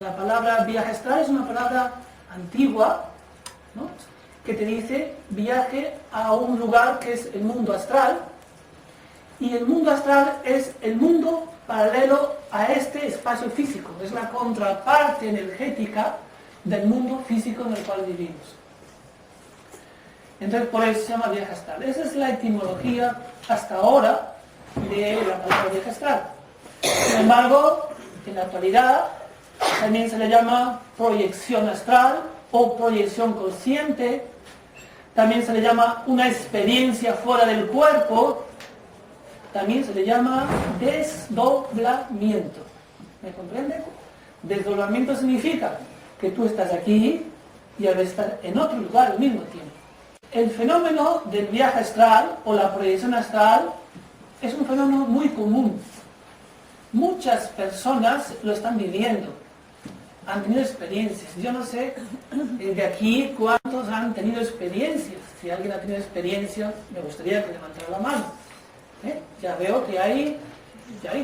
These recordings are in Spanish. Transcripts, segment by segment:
La palabra viaje astral es una palabra antigua, ¿no?, que te dice viaje a un lugar que es el mundo astral, y el mundo astral es el mundo paralelo a este espacio físico, es la contraparte energética del mundo físico en el cual vivimos. Entonces por eso se llama viaje astral. Esa es la etimología hasta ahora de la palabra viaje astral. Sin embargo, en la actualidad también se le llama proyección astral o proyección consciente, también se le llama una experiencia fuera del cuerpo, también se le llama desdoblamiento. ¿Me comprende? Desdoblamiento significa que tú estás aquí y ahora estás en otro lugar al mismo tiempo. El fenómeno del viaje astral o la proyección astral es un fenómeno muy común. Muchas personas lo están viviendo, han tenido experiencias. Yo no sé de aquí cuántos han tenido experiencias. Si alguien ha tenido experiencias, me gustaría que levantara la mano. Ya veo que hay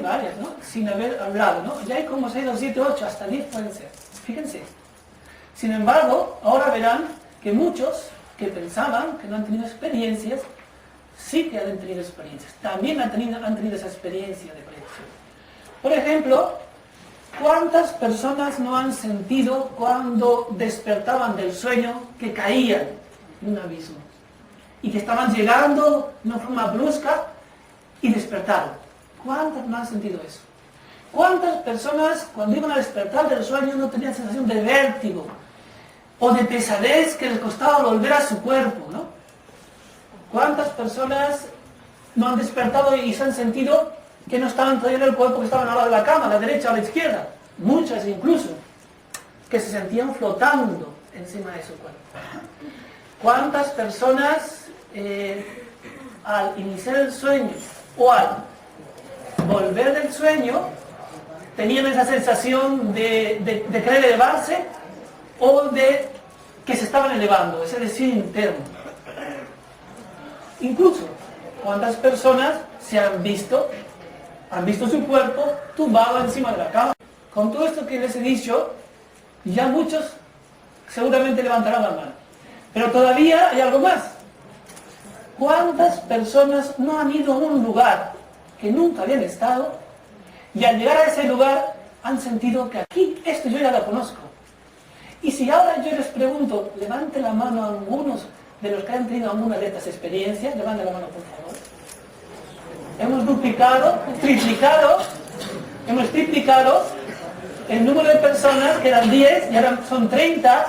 varias, ¿no?, sin haber hablado, ¿no? Ya hay como 6 o 7, 8, hasta 10 pueden ser. Fíjense. Sin embargo, ahora verán que muchos que pensaban que no han tenido experiencias, sí que han tenido experiencias. También han tenido esa experiencia de proyección. Por ejemplo, ¿cuántas personas no han sentido cuando despertaban del sueño que caían en un abismo? Y que estaban llegando de una forma brusca y despertaron. ¿Cuántas no han sentido eso? ¿Cuántas personas cuando iban a despertar del sueño no tenían sensación de vértigo o de pesadez que les costaba volver a su cuerpo, ¿no? ¿Cuántas personas no han despertado y se han sentido que no estaban todavía en el cuerpo, que estaban al lado de la cama, a la derecha o a la izquierda? Muchas incluso, que se sentían flotando encima de su cuerpo. ¿Cuántas personas al iniciar el sueño o al volver del sueño tenían esa sensación de querer elevarse o de que se estaban elevando, ese deseo interno? Incluso, ¿cuántas personas se han visto su cuerpo tumbado encima de la cama? Con todo esto que les he dicho, ya muchos seguramente levantarán la mano. Pero todavía hay algo más. ¿Cuántas personas no han ido a un lugar que nunca habían estado y al llegar a ese lugar han sentido que aquí, esto yo ya lo conozco? Y si ahora yo les pregunto, levante la mano a algunos de los que han tenido alguna de estas experiencias, levante la mano por favor. Hemos duplicado, triplicado el número de personas, que eran 10 y ahora son 30,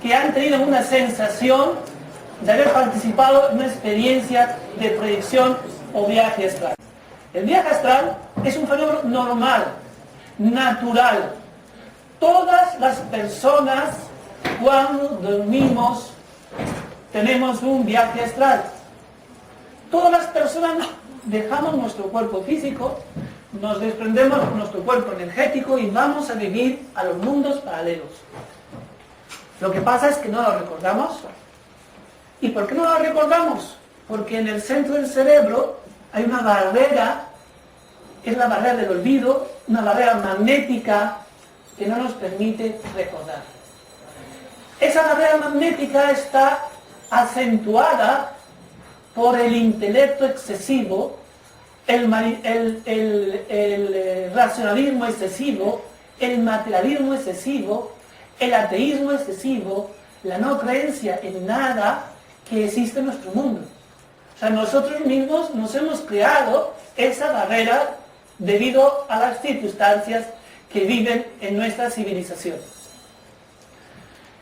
que han tenido una sensación de haber participado en una experiencia de proyección o viaje astral. El viaje astral es un fenómeno normal, natural. Todas las personas, cuando dormimos, tenemos un viaje astral. Todas las personas dejamos nuestro cuerpo físico, nos desprendemos de nuestro cuerpo energético y vamos a vivir a los mundos paralelos. Lo que pasa es que no lo recordamos. ¿Y por qué no lo recordamos? Porque en el centro del cerebro hay una barrera, es la barrera del olvido, una barrera magnética que no nos permite recordar. Esa barrera magnética está acentuada por el intelecto excesivo, el racionalismo excesivo, el materialismo excesivo, el ateísmo excesivo, la no creencia en nada que existe en nuestro mundo. O sea, nosotros mismos nos hemos creado esa barrera debido a las circunstancias que viven en nuestra civilización.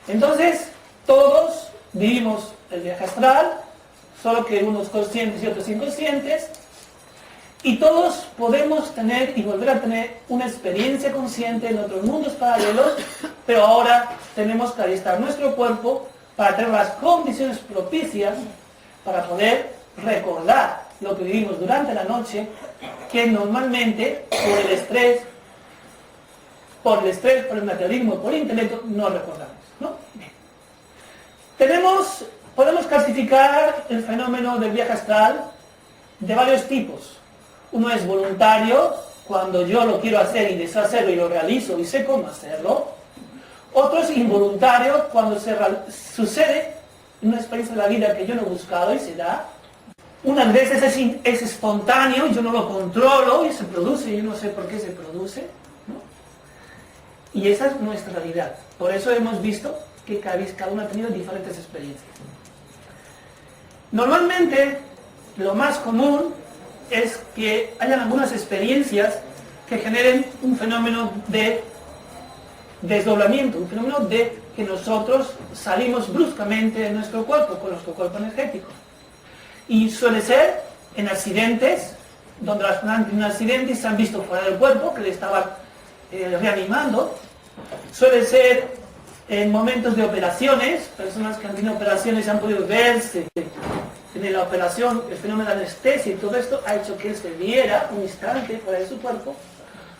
Entonces, todos vivimos el viaje astral, solo que unos conscientes y otros inconscientes, y todos podemos tener y volver a tener una experiencia consciente en otros mundos paralelos, pero ahora tenemos que alistar nuestro cuerpo para tener las condiciones propicias para poder recordar lo que vivimos durante la noche, que normalmente por el estrés, por el materialismo, por el intelecto, no recordamos, ¿no? Bien. Podemos clasificar el fenómeno del viaje astral de varios tipos. Uno es voluntario, cuando yo lo quiero hacer y deseo hacerlo y lo realizo y sé cómo hacerlo. Otro es involuntario, cuando sucede una experiencia de la vida que yo no he buscado y se da. Unas veces es espontáneo, yo no lo controlo y se produce, y yo no sé por qué se produce, ¿no? Y esa es nuestra realidad. Por eso hemos visto que cada uno ha tenido diferentes experiencias. Normalmente, lo más común es que hayan algunas experiencias que generen un fenómeno de desdoblamiento, un fenómeno de que nosotros salimos bruscamente de nuestro cuerpo, con nuestro cuerpo energético. Y suele ser en accidentes, donde las personas han tenido un accidente y se han visto fuera del cuerpo, que le estaban reanimando. Suele ser en momentos de operaciones, personas que han tenido operaciones y han podido verse en la operación, el fenómeno de anestesia y todo esto ha hecho que él se viera un instante fuera de su cuerpo.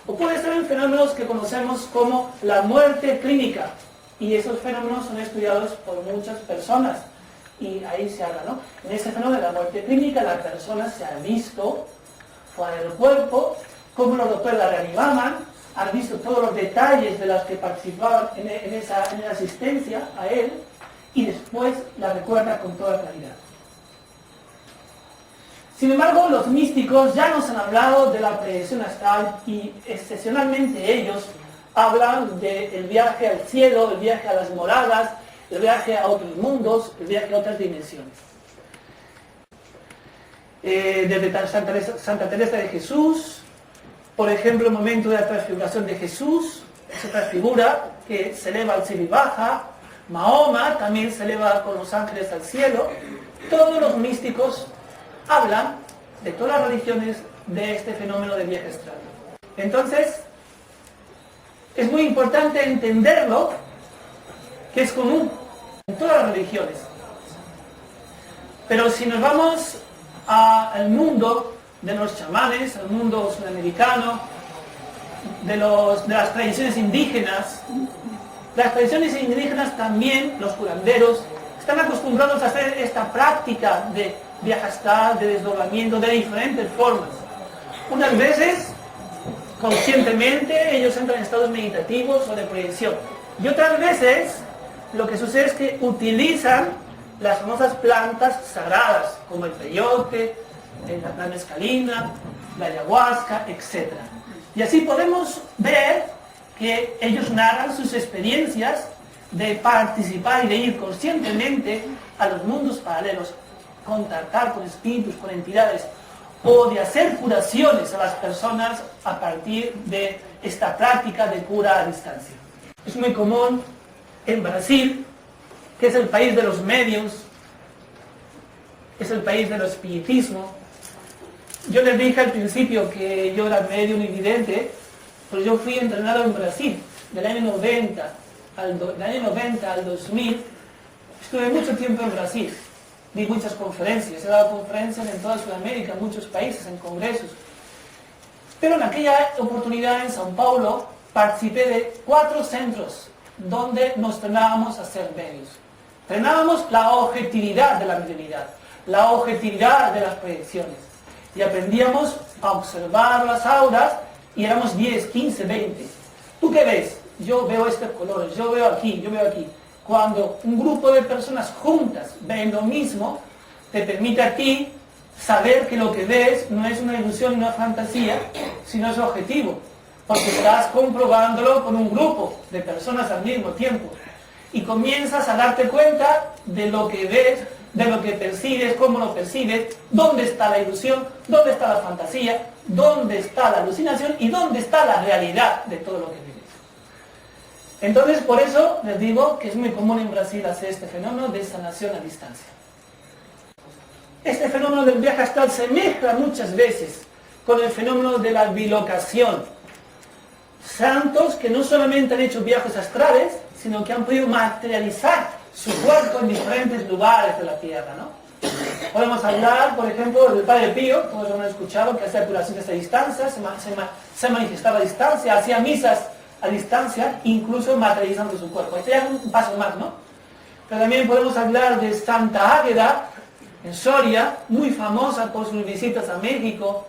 O puede ser en fenómenos que conocemos como la muerte clínica. Y esos fenómenos son estudiados por muchas personas. Y ahí se habla, ¿no? En ese fenómeno de la muerte clínica, la persona se ha visto fuera del cuerpo, cómo los doctores la reanimaban, han visto todos los detalles de los que participaban en la asistencia a él, y después la recuerda con toda claridad. Sin embargo, los místicos ya nos han hablado de la proyección astral y excepcionalmente ellos hablan del viaje al cielo, el viaje a las moradas, el viaje a otros mundos, el viaje a otras dimensiones. Desde Santa Teresa de Jesús, por ejemplo, el momento de la transfiguración de Jesús, se transfigura, que se eleva al cielo y baja. Mahoma también se eleva con los ángeles al cielo. Todos los místicos hablan de todas las religiones de este fenómeno de viaje astral. Entonces, es muy importante entenderlo, que es común en todas las religiones. Pero si nos vamos al mundo de los chamanes, al mundo sudamericano, de las tradiciones indígenas, las tradiciones indígenas también, los curanderos, están acostumbrados a hacer esta práctica de viaje astral, de desdoblamiento, de diferentes formas. Unas veces, conscientemente, ellos entran en estados meditativos o de proyección. Y otras veces, lo que sucede es que utilizan las famosas plantas sagradas, como el peyote, la mescalina, la ayahuasca, etc. Y así podemos ver que ellos narran sus experiencias de participar y de ir conscientemente a los mundos paralelos, contactar con espíritus, con entidades, o de hacer curaciones a las personas a partir de esta práctica de cura a distancia. Es muy común en Brasil, que es el país de los medios, es el país del espiritismo. Yo les dije al principio que yo era medio y vidente, pero yo fui entrenado en Brasil, del año 90 al 2000, estuve mucho tiempo en Brasil, di muchas conferencias, he dado conferencias en toda Sudamérica, en muchos países, en congresos. Pero en aquella oportunidad en São Paulo participé de 4 centros donde nos entrenábamos a ser medios. Entrenábamos la objetividad de la mediunidad, la objetividad de las proyecciones. Y aprendíamos a observar las auras y éramos 10, 15, 20. ¿Tú qué ves? Yo veo estos colores, yo veo aquí, yo veo aquí. Cuando un grupo de personas juntas ven lo mismo, te permite a ti saber que lo que ves no es una ilusión, una fantasía, sino es objetivo. Porque estás comprobándolo con un grupo de personas al mismo tiempo. Y comienzas a darte cuenta de lo que ves, de lo que percibes, cómo lo percibes, dónde está la ilusión, dónde está la fantasía, dónde está la alucinación y dónde está la realidad de todo lo que vives. Entonces, por eso les digo que es muy común en Brasil hacer este fenómeno de sanación a distancia. Este fenómeno del viaje astral se mezcla muchas veces con el fenómeno de la bilocación. Santos que no solamente han hecho viajes astrales, sino que han podido materializar su cuerpo en diferentes lugares de la tierra, ¿no? Podemos hablar, por ejemplo, del Padre Pío, todos lo han escuchado, que hacía curaciones a distancia, se manifestaba a distancia, hacía misas a distancia, incluso materializando su cuerpo. Este ya es un paso más, ¿no? Pero también podemos hablar de Santa Águeda, en Soria, muy famosa por sus visitas a México,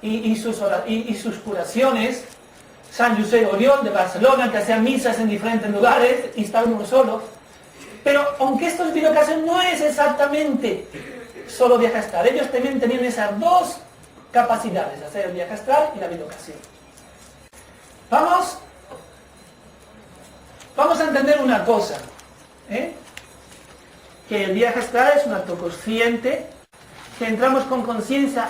y sus curaciones, San José Oriol de Barcelona, que hacían misas en diferentes lugares y estaban uno solo. Pero aunque estos bilocación no es exactamente solo viaje astral, ellos también tenían esas dos capacidades, hacer el viaje astral y la bilocación. Vamos a entender una cosa, que el viaje astral es un acto consciente, que entramos con conciencia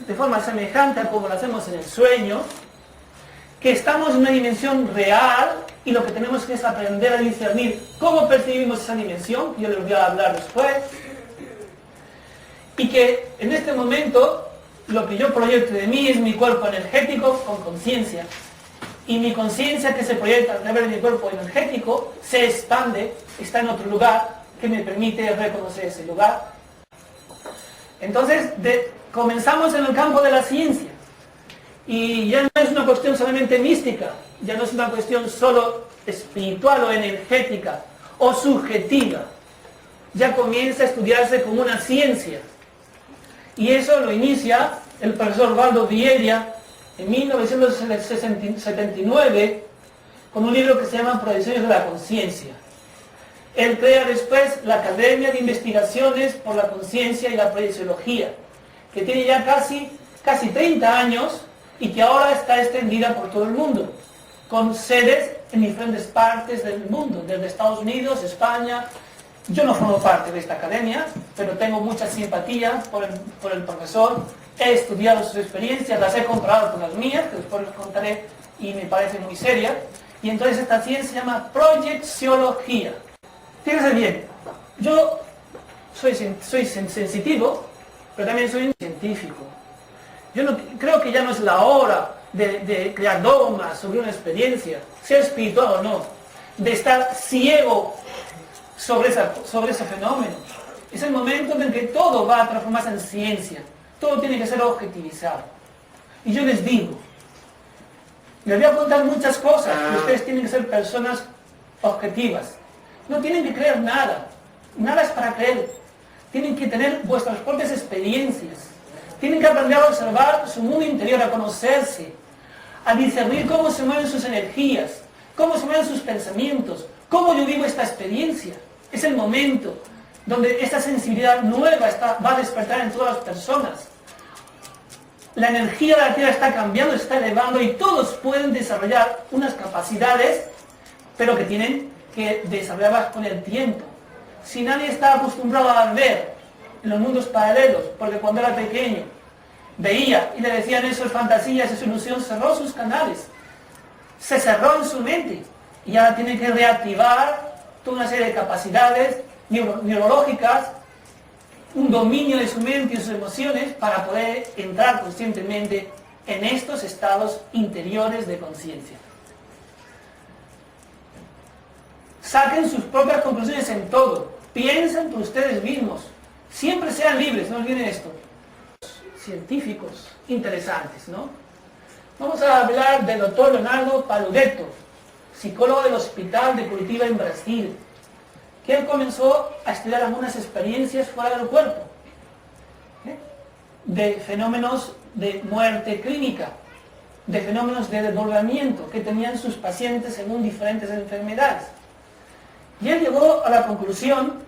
de forma semejante a como lo hacemos en el sueño, que estamos en una dimensión real y lo que tenemos que es aprender a discernir cómo percibimos esa dimensión, yo les voy a hablar después, y que en este momento lo que yo proyecto de mí es mi cuerpo energético con conciencia, y mi conciencia que se proyecta a través de mi cuerpo energético se expande, está en otro lugar que me permite reconocer ese lugar. Entonces comenzamos en el campo de la ciencia. Y ya no es una cuestión solamente mística, ya no es una cuestión solo espiritual o energética o subjetiva. Ya comienza a estudiarse como una ciencia. Y eso lo inicia el profesor Valdo Viella en 1979 con un libro que se llama Proyecciones de la Conciencia. Él crea después la Academia de Investigaciones por la Conciencia y la Proyecciología, que tiene ya casi 30 años y que ahora está extendida por todo el mundo, con sedes en diferentes partes del mundo, desde Estados Unidos, España. Yo no formo parte de esta academia, pero tengo mucha simpatía por el profesor, he estudiado sus experiencias, las he comparado con las mías, que después les contaré, y me parece muy seria, y entonces esta ciencia se llama proyecciología. Fíjense bien, yo soy sensitivo, pero también soy un científico. Yo creo que ya no es la hora de crear dogmas sobre una experiencia, sea espiritual o no, de estar ciego sobre ese fenómeno. Es el momento en que todo va a transformarse en ciencia, todo tiene que ser objetivizado. Y yo les digo, les voy a contar muchas cosas, que ustedes tienen que ser personas objetivas. No tienen que creer nada, nada es para creer. Tienen que tener vuestras propias experiencias. Tienen que aprender a observar su mundo interior, a conocerse, a discernir cómo se mueven sus energías, cómo se mueven sus pensamientos, cómo yo vivo esta experiencia. Es el momento donde esta sensibilidad nueva va a despertar en todas las personas. La energía de la Tierra está cambiando, está elevando y todos pueden desarrollar unas capacidades, pero que tienen que desarrollarlas con el tiempo. Si nadie está acostumbrado a ver en los mundos paralelos, porque cuando era pequeño veía y le decían eso es fantasía, eso es ilusión, cerró sus canales, se cerró en su mente y ahora tiene que reactivar toda una serie de capacidades neurológicas, un dominio de su mente y sus emociones para poder entrar conscientemente en estos estados interiores de conciencia. Saquen sus propias conclusiones en todo, piensen por ustedes mismos, siempre sean libres, no olviden esto. Científicos interesantes, ¿no? Vamos a hablar del doctor Leonardo Paludetto, psicólogo del Hospital de Curitiba en Brasil, que él comenzó a estudiar algunas experiencias fuera del cuerpo, de fenómenos de muerte clínica, de fenómenos de desdoblamiento que tenían sus pacientes según diferentes enfermedades. Y él llegó a la conclusión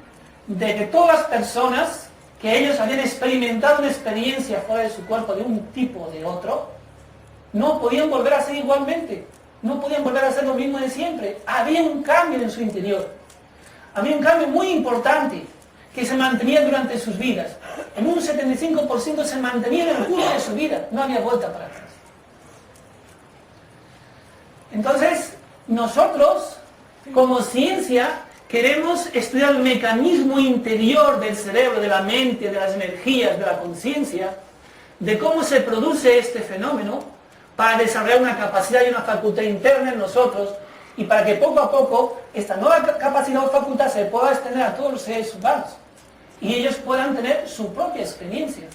de que todas las personas que ellos habían experimentado una experiencia fuera de su cuerpo de un tipo o de otro, no podían volver a ser igualmente, no podían volver a hacer lo mismo de siempre. Había un cambio en su interior, había un cambio muy importante que se mantenía durante sus vidas. En un 75% se mantenía en el curso de su vida, no había vuelta para atrás. Entonces, nosotros, como ciencia, queremos estudiar el mecanismo interior del cerebro, de la mente, de las energías, de la conciencia, de cómo se produce este fenómeno para desarrollar una capacidad y una facultad interna en nosotros y para que poco a poco esta nueva capacidad o facultad se pueda extender a todos los seres humanos y ellos puedan tener su propia experiencia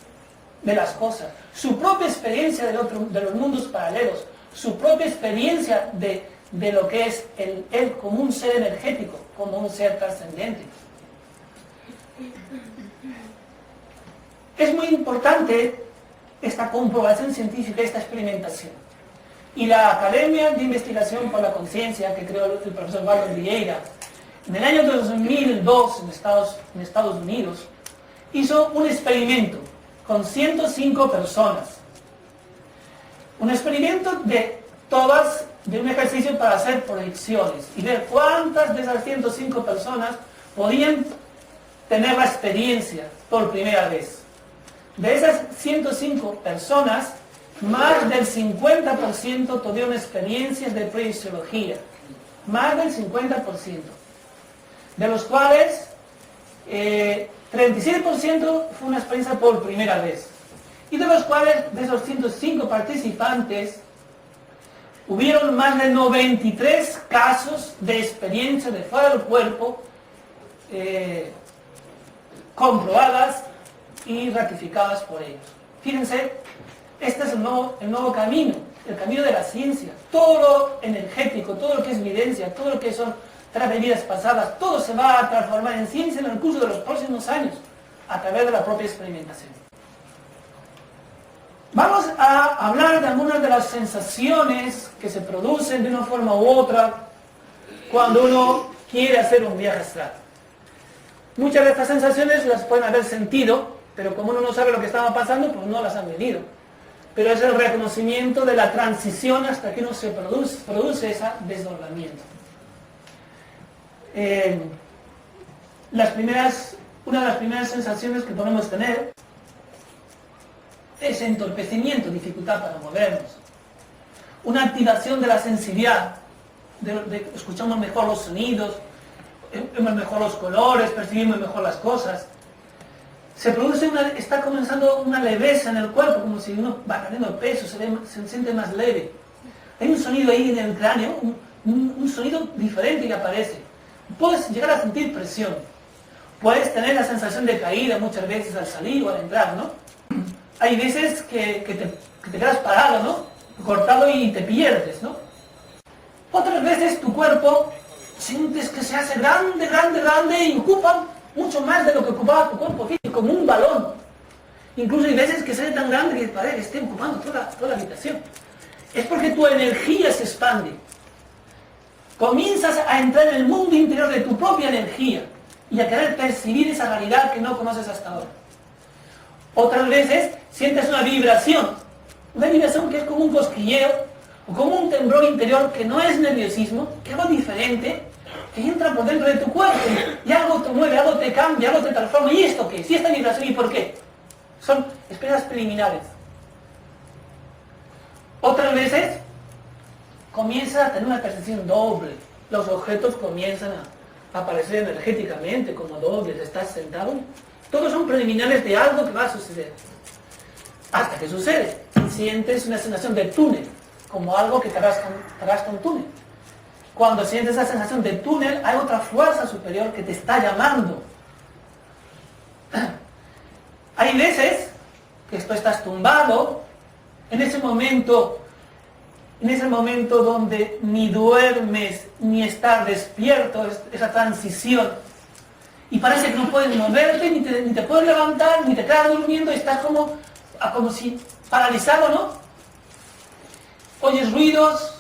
de las cosas, su propia experiencia de los mundos paralelos, su propia experiencia de lo que es él como un ser energético, como un ser trascendente. Es muy importante esta comprobación científica, esta experimentación. Y la Academia de Investigación por la Conciencia, que creó el profesor Valdo Vieira, en el año 2002 en Estados Unidos, hizo un experimento con 105 personas. Un experimento de un ejercicio para hacer proyecciones y ver cuántas de esas 105 personas podían tener la experiencia por primera vez. De esas 105 personas, más del 50% tuvieron experiencias de proyecciología. Más del 50%. De los cuales 37% fue una experiencia por primera vez. Y de los cuales, de esos 105 participantes, hubieron más de 93 casos de experiencia de fuera del cuerpo comprobadas y ratificadas por ellos. Fíjense, este es el nuevo camino, el camino de la ciencia. Todo lo energético, todo lo que es evidencia, todo lo que son vidas pasadas, todo se va a transformar en ciencia en el curso de los próximos años, a través de la propia experimentación. Vamos a hablar de algunas de las sensaciones que se producen de una forma u otra cuando uno quiere hacer un viaje astral. Muchas de estas sensaciones las pueden haber sentido, pero como uno no sabe lo que estaba pasando, pues no las han venido. Pero es el reconocimiento de la transición hasta que uno se produce ese desdoblamiento. Una de las primeras sensaciones que podemos tener es entorpecimiento, dificultad para movernos. Una activación de la sensibilidad, escuchamos mejor los sonidos, vemos mejor los colores, percibimos mejor las cosas. Está comenzando una leveza en el cuerpo, como si uno va perdiendo peso, se siente más leve. Hay un sonido ahí en el cráneo, un sonido diferente que aparece. Puedes llegar a sentir presión. Puedes tener la sensación de caída muchas veces al salir o al entrar, ¿no? Hay veces que te quedas parado, ¿no? Cortado y te pierdes, ¿no? Otras veces tu cuerpo sientes que se hace grande, grande, grande y ocupa mucho más de lo que ocupaba tu cuerpo físico, como un balón. Incluso hay veces que se hace tan grande que parece que esté ocupando toda la habitación. Es porque tu energía se expande. Comienzas a entrar en el mundo interior de tu propia energía y a querer percibir esa realidad que no conoces hasta ahora. Otras veces sientes una vibración que es como un cosquilleo o como un temblor interior que no es nerviosismo, que es algo diferente, que entra por dentro de tu cuerpo y algo te mueve, algo te cambia, algo te transforma. ¿Y esto qué es? ¿Y esta vibración y por qué? Son experiencias preliminares. Otras veces comienza a tener una percepción doble. Los objetos comienzan a aparecer energéticamente como dobles. Estás sentado. Todos son preliminares de algo que va a suceder. Hasta que sucede. Sientes una sensación de túnel, como algo que te arrastra un túnel. Cuando sientes esa sensación de túnel, hay otra fuerza superior que te está llamando. Hay veces que tú estás tumbado, en ese momento donde ni duermes ni estás despierto, esa transición, y parece que no puedes moverte, ni te puedes levantar, ni te quedas durmiendo, estás como si paralizado, ¿no? Oyes ruidos.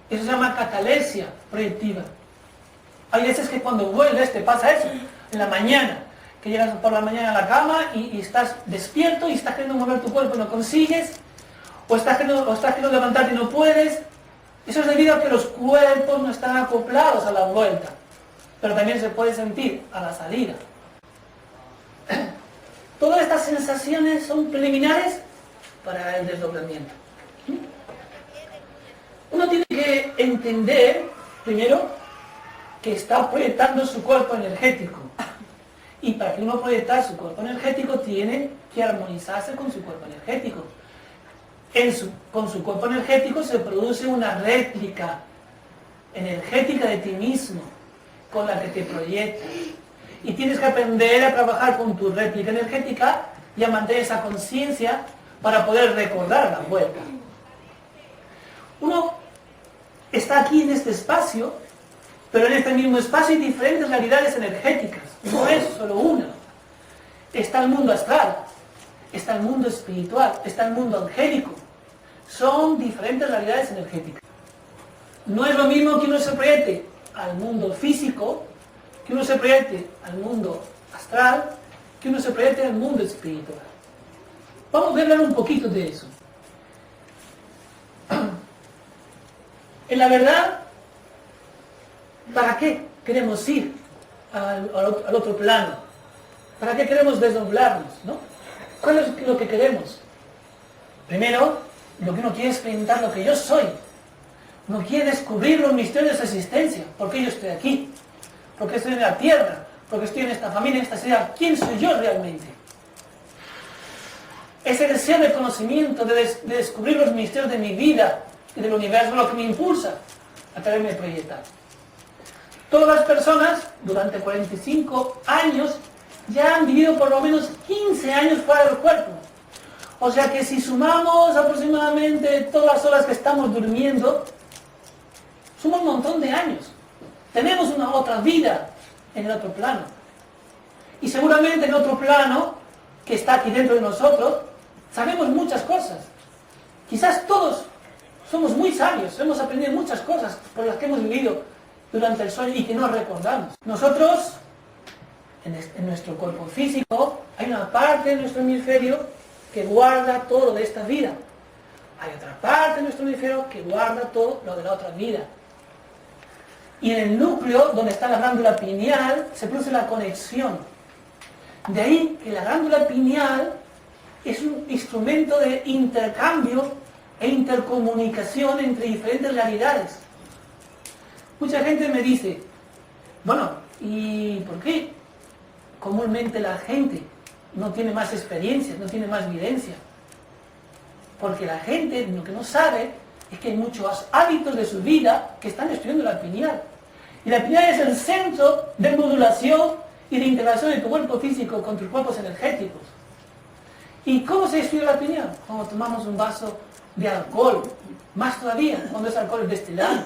Eso se llama catalepsia proyectiva. Hay veces que cuando vuelves te pasa eso, en la mañana, que llegas por la mañana a la cama y estás despierto y estás queriendo mover tu cuerpo y no consigues, o estás queriendo levantarte y no puedes. Eso es debido a que los cuerpos no están acoplados a la vuelta, pero también se puede sentir a la salida. Todas estas sensaciones son preliminares para el desdoblamiento. Uno tiene que entender, primero, que está proyectando su cuerpo energético. Y para que uno proyecte su cuerpo energético, tiene que armonizarse con su cuerpo energético. Con su cuerpo energético se produce una réplica energética de ti mismo, con la que te proyectas. Y tienes que aprender a trabajar con tu réplica energética y a mantener esa conciencia para poder recordar la vuelta. Uno está aquí en este espacio, pero en este mismo espacio hay diferentes realidades energéticas. No es solo una. Está el mundo astral. está el mundo espiritual, está el mundo angélico. Son diferentes realidades energéticas. No es lo mismo que uno se proyecte al mundo físico, que uno se proyecte al mundo astral, que uno se proyecte al mundo espiritual. Vamos a hablar un poquito de eso. En la verdad, ¿para qué queremos ir al otro plano? ¿Para qué queremos desdoblarnos, no? ¿Cuál es lo que queremos? Primero, lo que uno quiere es experimentar lo que yo soy. Uno quiere descubrir los misterios de esa existencia. ¿Por qué yo estoy aquí? ¿Por qué estoy en la tierra? ¿Por qué estoy en esta familia, en esta ciudad? ¿Quién soy yo realmente? Ese deseo de conocimiento, de descubrir los misterios de mi vida y del universo, lo que me impulsa a traerme proyectar. Todas las personas, durante 45 años, ya han vivido por lo menos 15 años fuera del cuerpo. O sea que si sumamos aproximadamente todas las horas que estamos durmiendo, suma un montón de años. Tenemos una otra vida en el otro plano. Y seguramente en otro plano, que está aquí dentro de nosotros, sabemos muchas cosas. Quizás todos somos muy sabios, hemos aprendido muchas cosas por las que hemos vivido durante el sueño y que no recordamos. Nosotros, en nuestro cuerpo físico, hay una parte de nuestro hemisferio que guarda todo lo de esta vida. Hay otra parte de nuestro hemisferio que guarda todo lo de la otra vida. Y en el núcleo, donde está la glándula pineal, se produce la conexión. De ahí que la glándula pineal es un instrumento de intercambio e intercomunicación entre diferentes realidades. Mucha gente me dice, bueno, ¿y por qué comúnmente la gente no tiene más experiencias, no tiene más vivencia? Porque la gente lo que no sabe es que hay muchos hábitos de su vida que están destruyendo la pineal. Y la pineal es el centro de modulación y de integración de tu cuerpo físico con tus cuerpos energéticos. ¿Y cómo se destruye la pineal? Cuando tomamos un vaso de alcohol, más todavía cuando ese alcohol es destilado.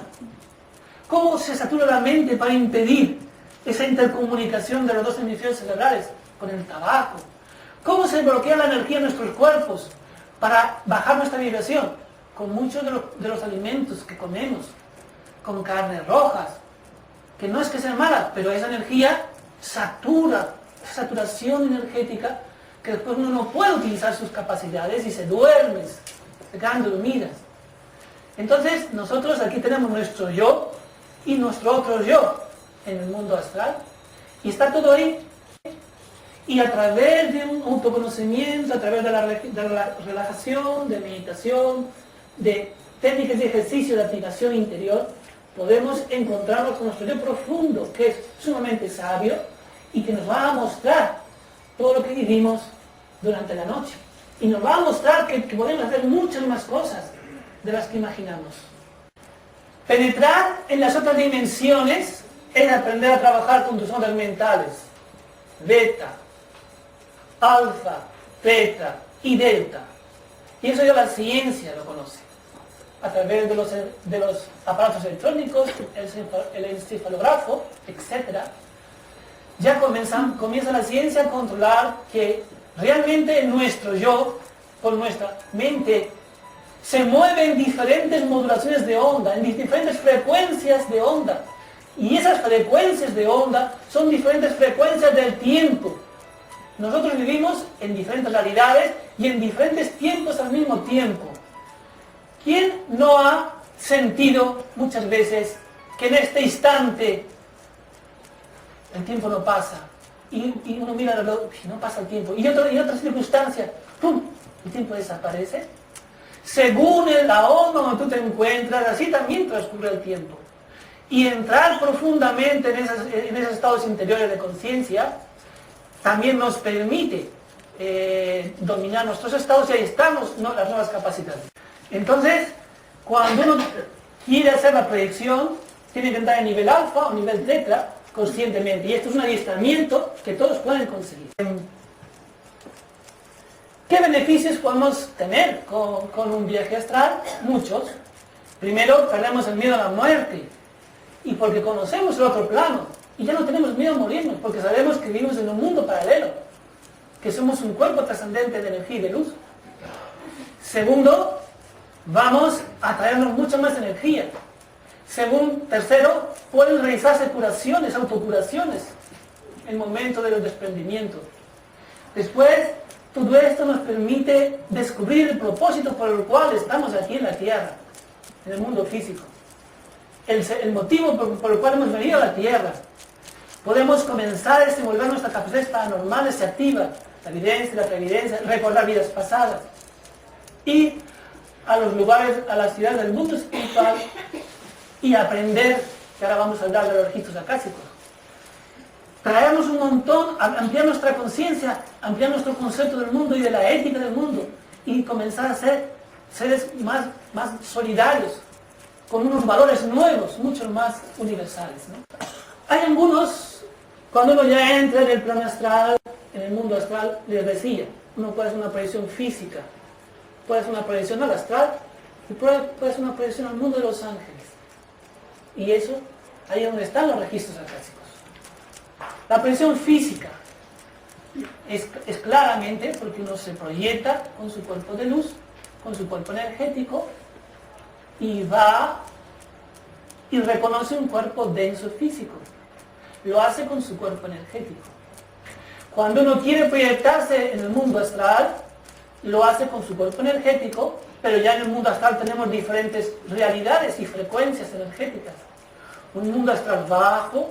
¿Cómo se satura la mente para impedir esa intercomunicación de los dos hemisferios cerebrales con el tabaco? ¿Cómo se bloquea la energía en nuestros cuerpos para bajar nuestra vibración? Con muchos de los alimentos que comemos, con carnes rojas, que no es que sean malas, pero esa energía satura, esa saturación energética, que después uno no puede utilizar sus capacidades y se duerme, se quedan dormidas. Entonces, nosotros aquí tenemos nuestro yo y nuestro otro yo en el mundo astral, y está todo ahí. Y a través de un autoconocimiento, a través de la relajación, de meditación, de técnicas de ejercicio de aplicación interior, podemos encontrarnos con nuestro yo profundo, que es sumamente sabio y que nos va a mostrar todo lo que vivimos durante la noche. Y nos va a mostrar que podemos hacer muchas más cosas de las que imaginamos. Penetrar en las otras dimensiones es aprender a trabajar con tus ondas mentales, beta, alfa, teta y delta. Y eso ya la ciencia lo conoce. A través de los aparatos electrónicos, el encefalógrafo, etc. Ya comienza la ciencia a controlar que realmente nuestro yo, con nuestra mente, se mueve en diferentes modulaciones de onda, en diferentes frecuencias de onda. Y esas frecuencias de onda son diferentes frecuencias del tiempo. Nosotros vivimos en diferentes realidades y en diferentes tiempos al mismo tiempo. ¿Quién no ha sentido muchas veces que en este instante el tiempo no pasa? Y uno mira el reloj y no pasa el tiempo. Y en otras circunstancias, ¡pum!, el tiempo desaparece. Según la onda donde tú te encuentras, así también transcurre el tiempo. Y entrar profundamente en esos estados interiores de conciencia también nos permite dominar nuestros estados y ahí estamos las nuevas capacidades. Entonces, cuando uno quiere hacer la proyección, tiene que entrar en nivel alfa o nivel teta conscientemente. Y esto es un adiestramiento que todos pueden conseguir. ¿Qué beneficios podemos tener con un viaje astral? Muchos. Primero, perdemos el miedo a la muerte. Y porque conocemos el otro plano. Y ya no tenemos miedo a morirnos, porque sabemos que vivimos en un mundo paralelo. que somos un cuerpo trascendente de energía y de luz. Segundo, vamos a traernos mucha más energía. Tercero, pueden realizarse curaciones, autocuraciones, en el momento de los desprendimientos. Después, todo esto nos permite descubrir el propósito por el cual estamos aquí en la Tierra, en el mundo físico. El motivo por el cual hemos venido a la Tierra. Podemos comenzar a desenvolver nuestras capacidades paranormales, se activa la evidencia, la previdencia, recordar vidas pasadas. Y a los lugares, a las ciudades del mundo espiritual y aprender, que ahora vamos a hablar de los registros akáshicos. Traernos un montón, ampliar nuestra conciencia, ampliar nuestro concepto del mundo y de la ética del mundo y comenzar a ser seres más solidarios, con unos valores nuevos, mucho más universales, ¿no? Hay algunos, cuando uno ya entra en el plano astral, en el mundo astral, les decía, uno puede hacer una proyección física, puede hacer una proyección al astral y puede hacer una proyección al mundo de los ángeles. Y eso, ahí es donde están los registros akáshicos. La proyección física es claramente porque uno se proyecta con su cuerpo de luz, con su cuerpo energético, y va y reconoce un cuerpo denso físico. Lo hace con su cuerpo energético. Cuando uno quiere proyectarse en el mundo astral, lo hace con su cuerpo energético, pero ya en el mundo astral tenemos diferentes realidades y frecuencias energéticas. Un mundo astral bajo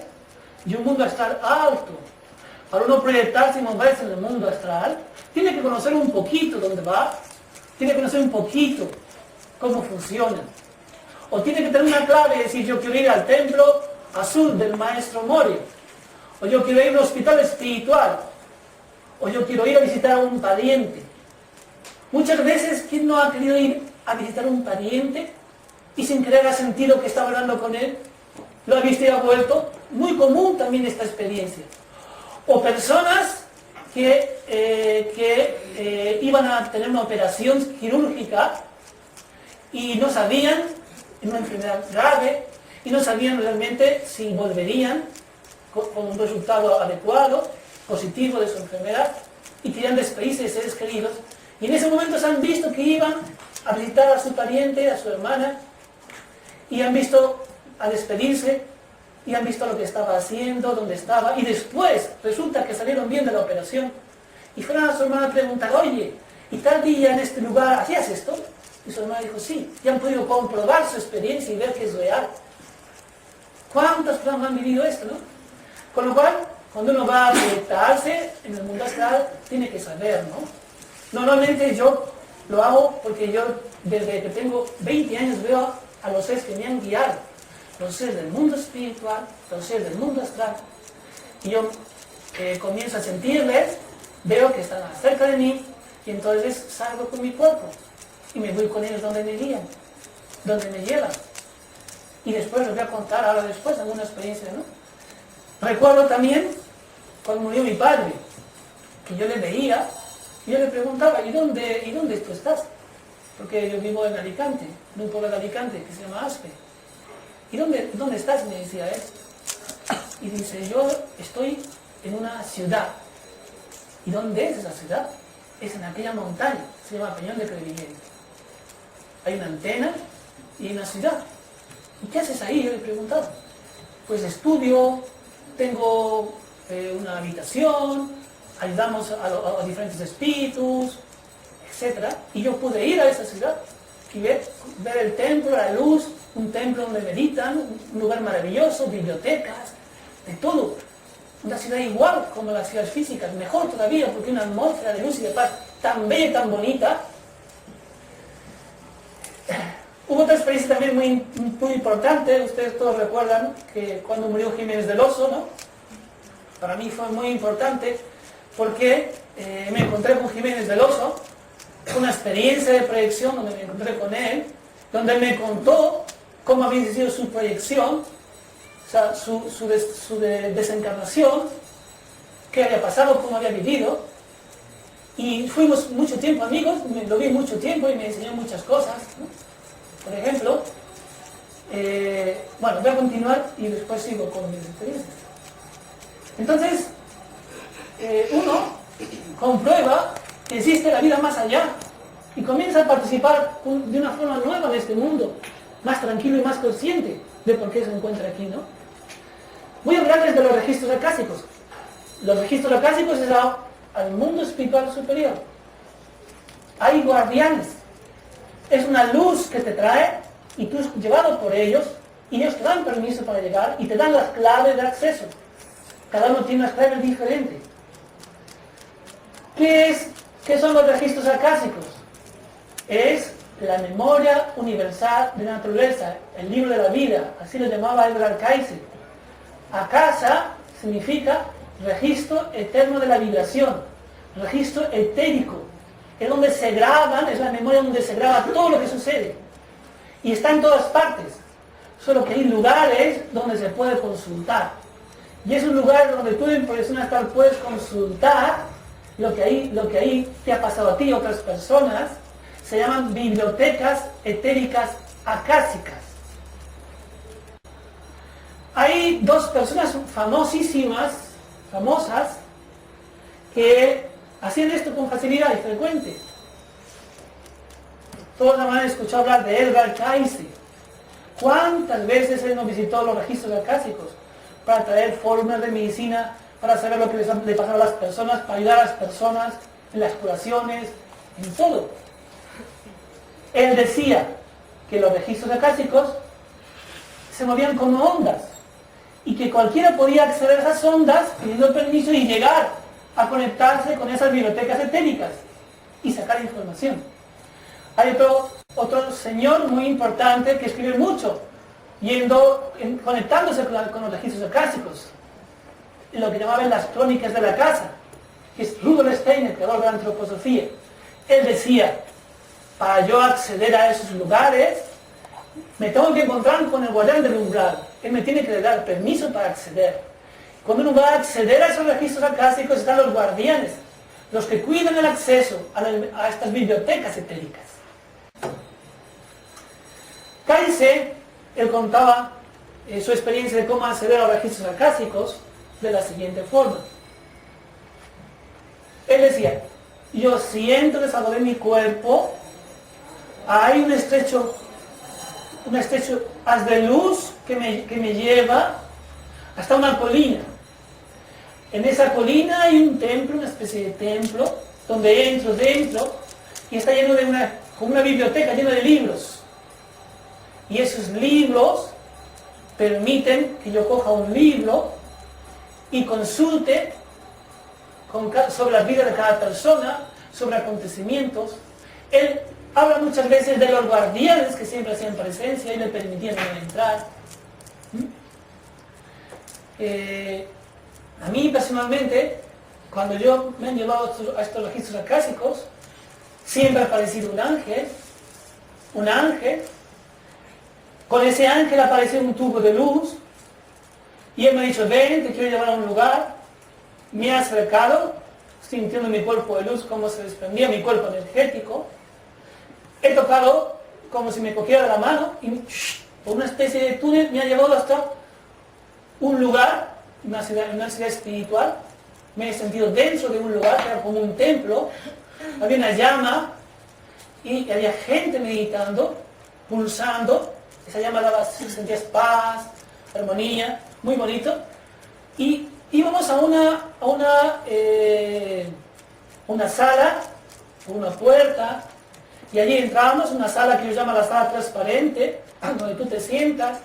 y un mundo astral alto. Para uno proyectarse y moverse en el mundo astral, tiene que conocer un poquito dónde va, tiene que conocer un poquito cómo funciona. O tiene que tener una clave y decir, yo quiero ir al templo azul del maestro Mori, o yo quiero ir al hospital espiritual, o yo quiero ir a visitar a un pariente. Muchas veces, ¿quién no ha querido ir a visitar a un pariente y sin querer ha sentido que estaba hablando con él? Lo ha visto y ha vuelto. Muy común también esta experiencia. O personas que iban a tener una operación quirúrgica y no sabían, una enfermedad grave, y no sabían realmente si volverían con un resultado adecuado, positivo de su enfermedad, y querían despedirse de seres queridos. Y en ese momento se han visto que iban a visitar a su pariente, a su hermana, y han visto a despedirse, y han visto lo que estaba haciendo, dónde estaba, y después resulta que salieron bien de la operación, y fueron a su hermana a preguntar, oye, ¿y tal día en este lugar hacías esto? Y su hermana dijo, sí, y han podido comprobar su experiencia y ver que es real. ¿Cuántas personas han vivido esto, no? Con lo cual, cuando uno va a proyectarse en el mundo astral, tiene que saber, ¿no? Normalmente yo lo hago porque yo, desde que tengo 20 años, veo a los seres que me han guiado. Los seres del mundo espiritual, los seres del mundo astral. Y yo comienzo a sentirles, veo que están más cerca de mí, y entonces salgo con mi cuerpo. Y me voy con ellos donde me guían, donde me llevan. Y después les voy a contar, ahora después, alguna experiencia, ¿no? Recuerdo también, cuando murió mi padre, que yo le veía, y yo le preguntaba, ¿y dónde tú estás? Porque yo vivo en Alicante, en un pueblo de Alicante que se llama Aspe. ¿Y dónde estás? Me decía él. Y dice, yo estoy en una ciudad. ¿Y dónde es esa ciudad? Es en aquella montaña, se llama Peñón de Crevillent. Hay una antena y una ciudad. ¿Y qué haces ahí? Yo le preguntaba. Pues estudio, tengo una habitación, ayudamos a diferentes espíritus, etc. Y yo pude ir a esa ciudad y ver el templo, la luz, un templo donde meditan, un lugar maravilloso, bibliotecas, de todo. Una ciudad igual como las ciudades físicas, mejor todavía, porque una atmósfera de luz y de paz tan bella y tan bonita. Hubo otra experiencia también muy importante, ustedes todos recuerdan que cuando murió Jiménez del Oso, ¿no? Para mí fue muy importante porque me encontré con Jiménez del Oso, una experiencia de proyección donde me encontré con él, donde me contó cómo había sido su proyección, o sea, su desencarnación, qué había pasado, cómo había vivido, y fuimos mucho tiempo amigos, lo vi mucho tiempo y me enseñó muchas cosas, ¿no? Por ejemplo, bueno, voy a continuar y después sigo con mis experiencias. Entonces, uno comprueba que existe la vida más allá y comienza a participar de una forma nueva en este mundo, más tranquilo y más consciente de por qué se encuentra aquí, ¿no? Voy a hablarles de los registros acásicos. Los registros acásicos es al mundo espiritual superior. Hay guardianes. Es una luz que te trae y tú es llevado por ellos y ellos te dan permiso para llegar y te dan las claves de acceso. Cada uno tiene unas claves diferentes. ¿Qué son los registros acásicos? Es la memoria universal de la naturaleza, el libro de la vida, así lo llamaba Edgar Cayce. Akasa significa registro eterno de la vibración, registro etérico, es donde se graban, es la memoria donde se graba todo lo que sucede. Y está en todas partes, solo que hay lugares donde se puede consultar. Y es un lugar donde tú en Proyección Astral puedes consultar lo que ahí te ha pasado a ti y a otras personas. Se llaman bibliotecas etéricas acásicas. Hay dos personas famosas, que hacían esto con facilidad y frecuente. Todos han escuchado hablar de Edgar Cayce. ¿Cuántas veces él nos visitó los registros acásicos para traer fórmulas de medicina, para saber lo que le pasaba a las personas, para ayudar a las personas en las curaciones, en todo? Él decía que los registros acásicos se movían como ondas y que cualquiera podía acceder a esas ondas pidiendo permiso y llegar a conectarse con esas bibliotecas etéricas y sacar información. Hay otro señor muy importante que escribe mucho, conectándose con los registros acásicos, lo que llamaban las crónicas de la casa, que es Rudolf Steiner, creador de la antroposofía. Él decía, para yo acceder a esos lugares, me tengo que encontrar con el guardián del umbral. Él me tiene que dar permiso para acceder. Cuando uno va a acceder a esos registros acásicos, están los guardianes, los que cuidan el acceso a estas bibliotecas etéricas. Cayce, él contaba su experiencia de cómo acceder a los registros acásicos de la siguiente forma. Él decía, yo siento que salgo de mi cuerpo, hay un estrecho haz de luz que me lleva hasta una colina. En esa colina hay un templo, una especie de templo, donde entro dentro y está lleno de una biblioteca llena de libros. Y esos libros permiten que yo coja un libro y consulte sobre la vida de cada persona, sobre acontecimientos. Él habla muchas veces de los guardianes que siempre hacían presencia y le permitían entrar. A mí personalmente, cuando me han llevado a estos registros acásicos, siempre ha aparecido un ángel. Con ese ángel apareció un tubo de luz y él me ha dicho, ven, te quiero llevar a un lugar. Me ha acercado, sintiendo mi cuerpo de luz, cómo se desprendía mi cuerpo energético. He tocado como si me cogiera de la mano y por una especie de túnel me ha llevado hasta un lugar, una ciudad espiritual. Me he sentido dentro de un lugar que era como un templo. Había una llama y había gente meditando, pulsando. Esa llama daba, sentías paz, armonía, muy bonito. Y íbamos a una sala, una puerta, y allí entrábamos, una sala que yo llamo la sala transparente, donde tú te sientas,